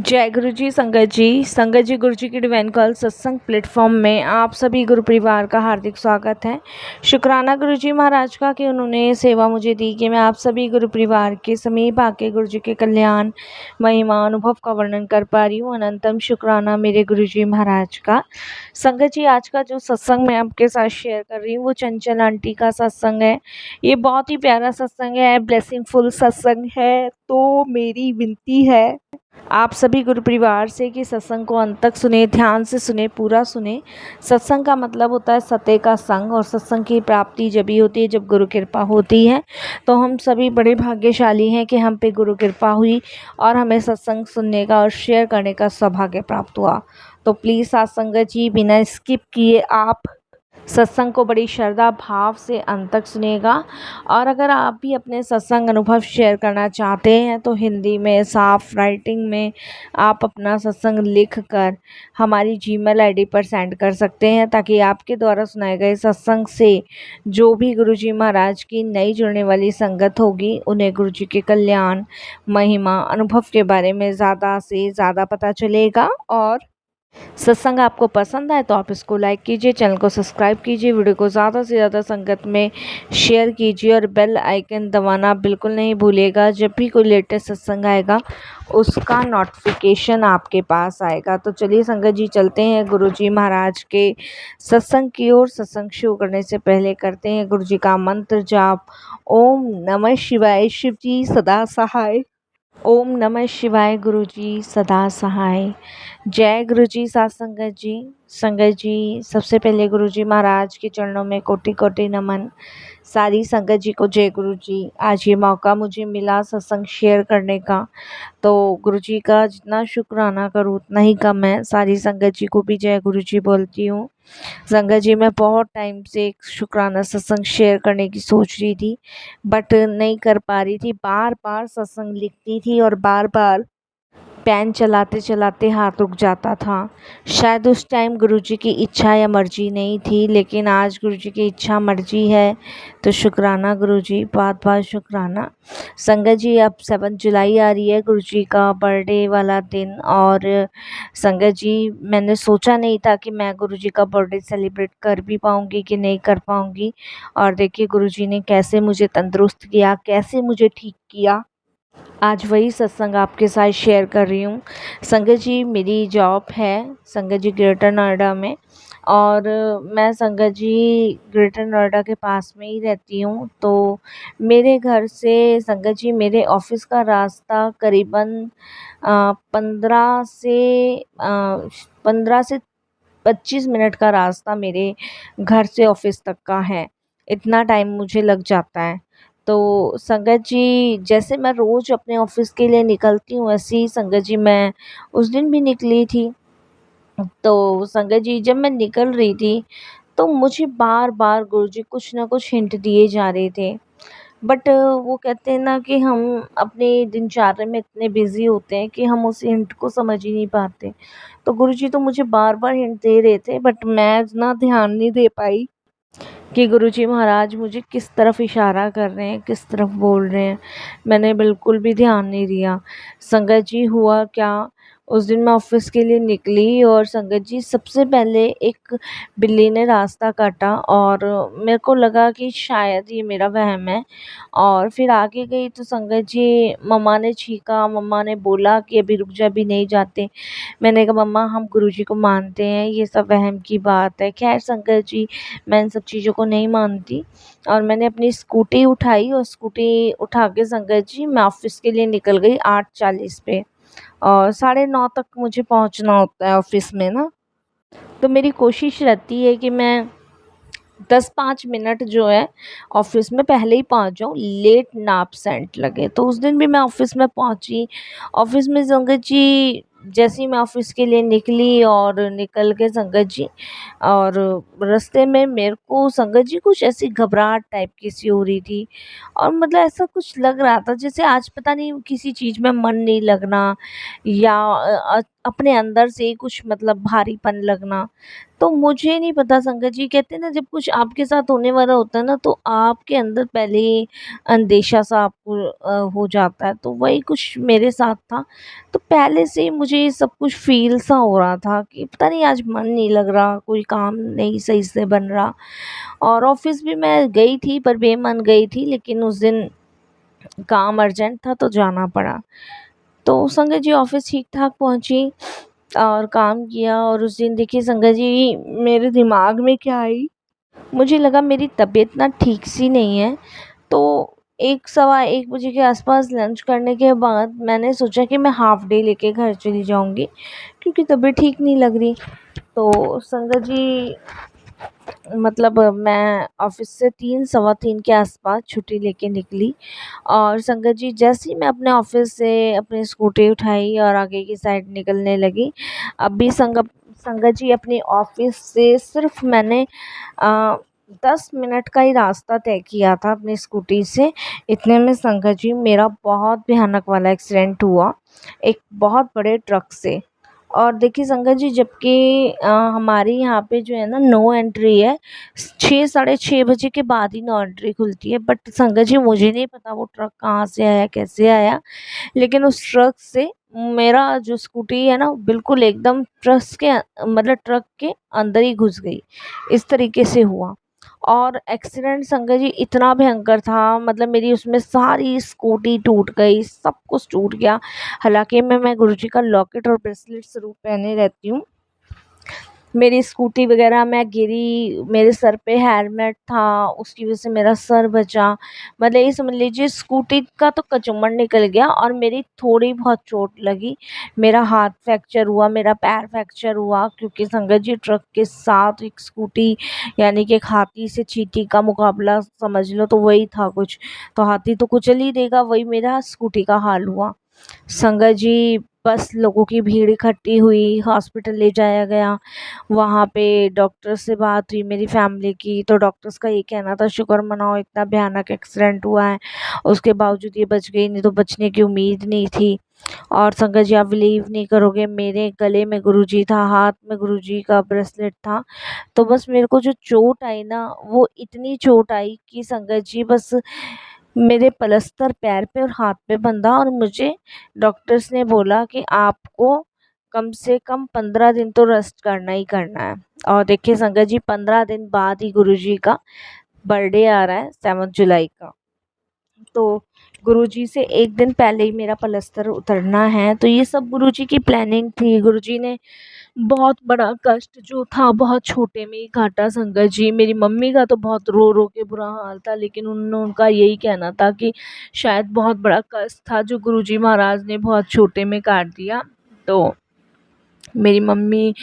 जय गुरु जी संगत जी गुरु जी की डिवाइन कॉल सत्संग प्लेटफॉर्म में आप सभी गुरु परिवार का हार्दिक स्वागत है। शुक्राना गुरु जी महाराज का कि उन्होंने सेवा मुझे दी कि मैं आप सभी गुरु परिवार के समीप आके गुरु जी के कल्याण महिमा अनुभव का वर्णन कर पा रही हूँ। अनंतम शुक्राना मेरे गुरु जी महाराज का। संगत जी, आज का जो सत्संग मैं आपके साथ शेयर कर रही हूँ वो चंचल आंटी का सत्संग है। ये बहुत ही प्यारा सत्संग है, ब्लेसिंगफुल सत्संग है। तो मेरी विनती है आप सभी गुरु परिवार से कि सत्संग को अंत तक सुने, ध्यान से सुने, पूरा सुने। सत्संग का मतलब होता है सत्य का संग, और सत्संग की प्राप्ति जब ही होती है जब गुरु कृपा होती है। तो हम सभी बड़े भाग्यशाली हैं कि हम पे गुरु कृपा हुई और हमें सत्संग सुनने का और शेयर करने का सौभाग्य प्राप्त हुआ। तो प्लीज़ सत्संग जी बिना स्किप किए आप सत्संग को बड़ी श्रद्धा भाव से अंत तक सुनेगा। और अगर आप भी अपने सत्संग अनुभव शेयर करना चाहते हैं तो हिंदी में साफ राइटिंग में आप अपना सत्संग लिख कर हमारी जीमेल आईडी पर सेंड कर सकते हैं, ताकि आपके द्वारा सुनाए गए सत्संग से जो भी गुरुजी महाराज की नई जुड़ने वाली संगत होगी उन्हें गुरुजी के कल्याण महिमा अनुभव के बारे में ज़्यादा से ज़्यादा पता चलेगा। और सत्संग आपको पसंद आए तो आप इसको लाइक कीजिए, चैनल को सब्सक्राइब कीजिए, वीडियो को ज़्यादा से ज़्यादा संगत में शेयर कीजिए और बेल आइकन दबाना बिल्कुल नहीं भूलिएगा। जब भी कोई लेटेस्ट सत्संग आएगा उसका नोटिफिकेशन आपके पास आएगा। तो चलिए संगत जी चलते हैं गुरुजी महाराज के सत्संग की ओर। सत्संग शुरू करने से पहले करते हैं गुरु जी का मंत्र जाप। ओम नमः शिवाय, शिव जी सदा सहाय। ओम नमः शिवाय, गुरु जी सदा सहाय। जय गुरु जी साथ संगत जी। संगत जी, सबसे पहले गुरु जी महाराज के चरणों में कोटि कोटि नमन। सारी संगत जी को जय गुरु जी। आज ये मौका मुझे मिला सत्संग शेयर करने का, तो गुरु जी का जितना शुक्राना करूँ उतना ही कम है। सारी संगत जी को भी जय गुरु जी बोलती हूँ। संगत जी, मैं बहुत टाइम से एक शुक्राना सत्संग शेयर करने की सोच रही थी बट नहीं कर पा रही थी। बार बार सत्संग लिखती थी और बार बार पेन चलाते चलाते हाथ रुक जाता था। शायद उस टाइम गुरुजी की इच्छा या मर्जी नहीं थी, लेकिन आज गुरुजी की इच्छा मर्जी है। तो शुक्राना गुरुजी, बहुत बहुत शुक्राना। संगत जी, अब 7 जुलाई आ रही है, गुरुजी का बर्थडे वाला दिन। और संगत जी, मैंने सोचा नहीं था कि मैं गुरुजी का बर्थडे सेलिब्रेट कर भी पाऊँगी कि नहीं कर पाऊँगी। और देखिए गुरुजी ने कैसे मुझे तंदुरुस्त किया, कैसे मुझे ठीक किया। आज वही सत्संग आपके साथ शेयर कर रही हूँ। संगत जी, मेरी जॉब है संगत जी ग्रेटर नोएडा में, और मैं संगत जी ग्रेटर नोएडा के पास में ही रहती हूँ। तो मेरे घर से संगत जी मेरे ऑफिस का रास्ता करीबन 15 से 25 मिनट का रास्ता मेरे घर से ऑफिस तक का है। इतना टाइम मुझे लग जाता है। तो संगत जी, जैसे मैं रोज़ अपने ऑफिस के लिए निकलती हूँ ऐसे ही संगत जी मैं उस दिन भी निकली थी। तो संगत जी, जब मैं निकल रही थी तो मुझे बार बार गुरुजी कुछ ना कुछ हिंट दिए जा रहे थे। बट वो कहते हैं ना कि हम अपने दिनचर्या में इतने बिजी होते हैं कि हम उस हिंट को समझ ही नहीं पाते। तो गुरुजी तो मुझे बार बार हिंट दे रहे थे बट मैं ना ध्यान नहीं दे पाई कि गुरुजी महाराज मुझे किस तरफ इशारा कर रहे हैं, किस तरफ बोल रहे हैं। मैंने बिल्कुल भी ध्यान नहीं दिया। संगत जी, हुआ क्या, उस दिन मैं ऑफिस के लिए निकली और संगत जी सबसे पहले एक बिल्ली ने रास्ता काटा और मेरे को लगा कि शायद ये मेरा वहम है। और फिर आगे गई तो संगत जी मम्मा ने छींका, मम्मा ने बोला कि अभी रुक जा, अभी नहीं जाते। मैंने कहा मम्मा हम गुरुजी को मानते हैं, ये सब वहम की बात है। खैर संगत जी, मैं इन सब चीज़ों को नहीं मानती और मैंने अपनी स्कूटी उठाई और स्कूटी उठा के संगत जी मैं ऑफिस के लिए निकल गई 8:40 पे। और 9:30 तक मुझे पहुंचना होता है ऑफिस में ना। तो मेरी कोशिश रहती है कि मैं 10-5 मिनट जो है ऑफिस में पहले ही पहुंच जाऊं, लेट ना एब्सेंट लगे। तो उस दिन भी मैं ऑफिस में पहुंची। ऑफिस में संगत जी जैसे ही मैं ऑफिस के लिए निकली और निकल के संगत जी, और रास्ते में मेरे को संगत जी कुछ ऐसी घबराहट टाइप की सी हो रही थी। और मतलब ऐसा कुछ लग रहा था जैसे आज पता नहीं किसी चीज़ में मन नहीं लगना, या अपने अंदर से ही कुछ मतलब भारीपन लगना। तो मुझे नहीं पता, संगत जी कहते हैं ना, जब कुछ आपके साथ होने वाला होता है ना तो आपके अंदर पहले ही अंदेशा सा आपको हो जाता है। तो वही कुछ मेरे साथ था। तो पहले से ही मुझे ये सब कुछ फ़ील सा हो रहा था कि पता नहीं आज मन नहीं लग रहा, कोई काम नहीं सही से बन रहा। और ऑफ़िस भी मैं गई थी पर बेमन गई थी, लेकिन उस दिन काम अर्जेंट था तो जाना पड़ा। तो संगत जी ऑफ़िस ठीक-ठाक पहुँची और काम किया। और उस दिन देखिए संगत जी मेरे दिमाग में क्या आई, मुझे लगा मेरी तबीयत ना ठीक सी नहीं है। तो 1 सवा 1 बजे के आस-पास लंच करने के बाद मैंने सोचा कि मैं हाफ़ डे लेके घर चली जाऊँगी, क्योंकि तबीयत ठीक नहीं लग रही। तो संगत जी मतलब मैं ऑफ़िस से 3 सवा 3 के आस-पास छुट्टी लेके निकली। और संगत जी जैसे ही मैं अपने ऑफ़िस से अपनी स्कूटी उठाई और आगे की साइड निकलने लगी, अभी संगत जी अपने ऑफ़िस से सिर्फ़ मैंने अ, 10 मिनट का ही रास्ता तय किया था अपनी स्कूटी से। इतने में संगत जी मेरा बहुत भयानक वाला एक्सीडेंट हुआ, एक बहुत बड़े ट्रक से। और देखिए संगत जी जबकि हमारे यहाँ पे जो है ना नो एंट्री है, 6 साढ़े 6 बजे के बाद ही नो एंट्री खुलती है। बट संगत जी मुझे नहीं पता वो ट्रक कहाँ से आया, कैसे आया, लेकिन उस ट्रक से मेरा जो स्कूटी है ना बिल्कुल एकदम मतलब ट्रक के अंदर ही घुस गई। इस तरीके से हुआ। और एक्सीडेंट संगत जी इतना भयंकर था, मतलब मेरी उसमें सारी स्कूटी टूट गई, सब कुछ टूट गया। हालाँकि मैं गुरुजी का लॉकेट और ब्रेसलेट ज़रूर पहने रहती हूँ। मेरी स्कूटी वग़ैरह मैं गिरी, मेरे सर पे हेलमेट था, उसकी वज़ह से मेरा सर बचा। मतलब ये समझ लीजिए स्कूटी का तो कचूमर निकल गया और मेरी थोड़ी बहुत चोट लगी। मेरा हाथ फ्रैक्चर हुआ, मेरा पैर फ्रैक्चर हुआ, क्योंकि संगत जी ट्रक के साथ एक स्कूटी, यानी कि एक हाथी से चींटी का मुकाबला समझ लो, तो वही था कुछ। तो हाथी तो कुचल ही देगा, वही मेरा स्कूटी का हाल हुआ। संगत जी बस लोगों की भीड़ इकट्ठी हुई, हॉस्पिटल ले जाया गया। वहाँ पे डॉक्टर से बात हुई मेरी फैमिली की, तो डॉक्टर्स का ये कहना था शुक्र मनाओ इतना भयानक एक्सीडेंट हुआ है, उसके बावजूद ये बच गई, नहीं तो बचने की उम्मीद नहीं थी। और संगत जी आप बिलीव नहीं करोगे, मेरे गले में गुरुजी था, हाथ में गुरुजी का ब्रेसलेट था। तो बस मेरे को जो चोट आई ना, वो इतनी चोट आई कि संगत जी बस मेरे पलस्तर पैर पे और हाथ पे बंधा। और मुझे डॉक्टर्स ने बोला कि आपको कम से कम 15 दिन तो रेस्ट करना ही करना है। और देखिए संगत जी 15 दिन बाद ही गुरुजी का बर्थडे आ रहा है, 7 जुलाई का। तो गुरुजी से 1 दिन पहले ही मेरा पलस्तर उतरना है। तो ये सब गुरुजी की प्लानिंग थी। गुरुजी ने बहुत बड़ा कष्ट जो था बहुत छोटे में ही काटा संगत जी। मेरी मम्मी का तो बहुत रो रो के बुरा हाल था, लेकिन उनका यही कहना था कि शायद बहुत बड़ा कष्ट था जो गुरुजी महाराज ने बहुत छोटे में काट दिया। तो मेरी मम्मी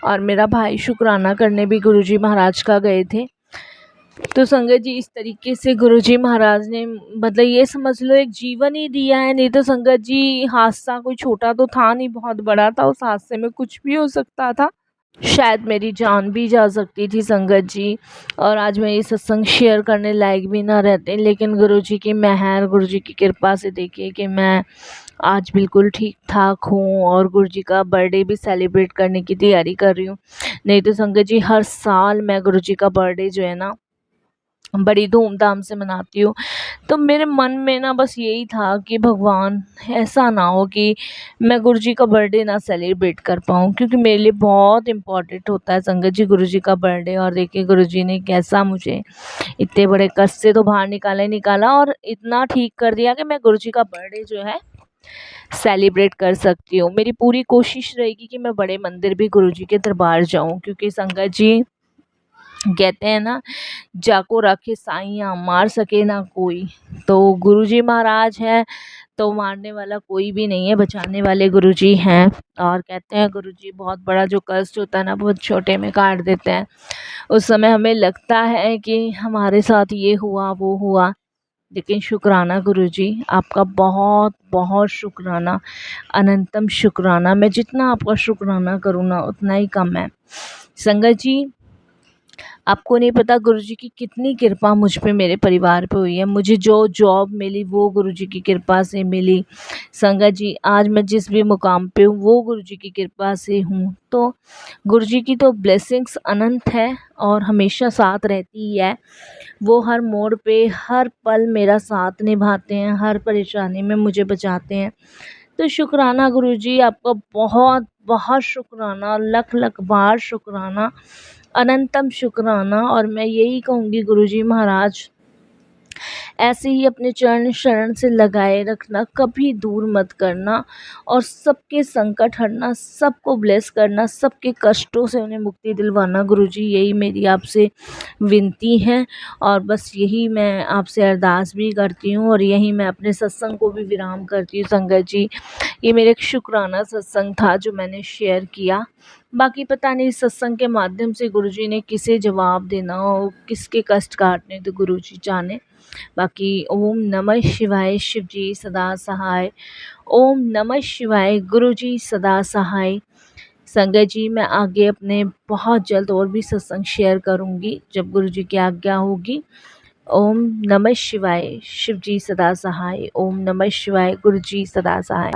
और मेरा भाई शुक्राना करने भी गुरुजी महाराज का गए थे। तो संगत जी इस तरीके से गुरुजी महाराज ने मतलब ये समझ लो एक जीवन ही दिया है। नहीं तो संगत जी हादसा कोई छोटा तो था नहीं, बहुत बड़ा था। उस हादसे में कुछ भी हो सकता था, शायद मेरी जान भी जा सकती थी संगत जी। और आज मैं ये सत्संग शेयर करने लायक भी ना रहते, लेकिन गुरुजी की मेहर, गुरुजी की कृपा से देखिए कि मैं आज बिल्कुल ठीक ठाक हूँ और गुरुजी का बर्थडे भी सेलिब्रेट करने की तैयारी कर रही हूँ। नहीं तो संगत जी हर साल मैं गुरुजी का बर्थडे जो है ना बड़ी धूमधाम से मनाती हूँ। तो मेरे मन में ना बस यही था कि भगवान ऐसा ना हो कि मैं गुरुजी का बर्थडे ना सेलिब्रेट कर पाऊँ, क्योंकि मेरे लिए बहुत इम्पोर्टेंट होता है संगत जी गुरुजी का बर्थडे। और देखिए गुरुजी ने कैसा मुझे इतने बड़े कष्ट से तो बाहर निकाला ही निकाला और इतना ठीक कर दिया कि मैं गुरुजी का बर्थडे जो है सेलिब्रेट कर सकती हूँ। मेरी पूरी कोशिश रहेगी कि मैं बड़े मंदिर भी गुरुजी के दरबार जाऊँ, क्योंकि संगत जी कहते हैं ना, जाको राखे साइयाँ मार सके ना कोई। तो गुरुजी महाराज हैं तो मारने वाला कोई भी नहीं है, बचाने वाले गुरुजी हैं। और कहते हैं गुरुजी बहुत बड़ा जो कष्ट होता है ना बहुत छोटे में काट देते हैं। उस समय हमें लगता है कि हमारे साथ ये हुआ वो हुआ, लेकिन शुक्राना गुरुजी, आपका बहुत बहुत शुक्राना, अनंतम शुक्राना। मैं जितना आपका शुक्राना करूँ ना उतना ही कम है। संगत जी आपको नहीं पता गुरुजी की कितनी कृपा मुझ पे, मेरे परिवार पे हुई है। मुझे जो जॉब मिली वो गुरुजी की कृपा से मिली। संगत जी, आज मैं जिस भी मुकाम पे हूँ वो गुरुजी की कृपा से हूँ। तो गुरुजी की तो ब्लेसिंग्स अनंत है और हमेशा साथ रहती ही है। वो हर मोड़ पे हर पल मेरा साथ निभाते हैं, हर परेशानी में मुझे बचाते हैं। तो शुक्राना गुरुजी, आपका बहुत बहुत शुक्राना, लख लख बार शुक्राना, अनंतम शुक्राना। और मैं यही कहूँगी गुरुजी महाराज, ऐसे ही अपने चरण शरण से लगाए रखना, कभी दूर मत करना और सबके संकट हरना, सबको ब्लेस करना, सबके कष्टों से उन्हें मुक्ति दिलवाना गुरुजी, यही मेरी आपसे विनती है। और बस यही मैं आपसे अरदास भी करती हूँ और यही मैं अपने सत्संग को भी विराम करती हूँ। संगत जी, ये मेरा एक शुक्राना सत्संग था जो मैंने शेयर किया। बाकी पता नहीं इस सत्संग के माध्यम से गुरुजी ने किसे जवाब देना हो, किसके कष्ट काटने, तो गुरुजी जाने। बाकी ओम नमः शिवाय, शिव जी सदा सहाय। ओम नमः शिवाय, गुरु जी सदा सहाय। संगत जी, मैं आगे अपने बहुत जल्द और भी सत्संग शेयर करूंगी जब गुरु जी की आज्ञा होगी। ओम नमः शिवाय, शिव जी सदा सहाय। ओम नमः शिवाय, गुरु जी सदा सहाय।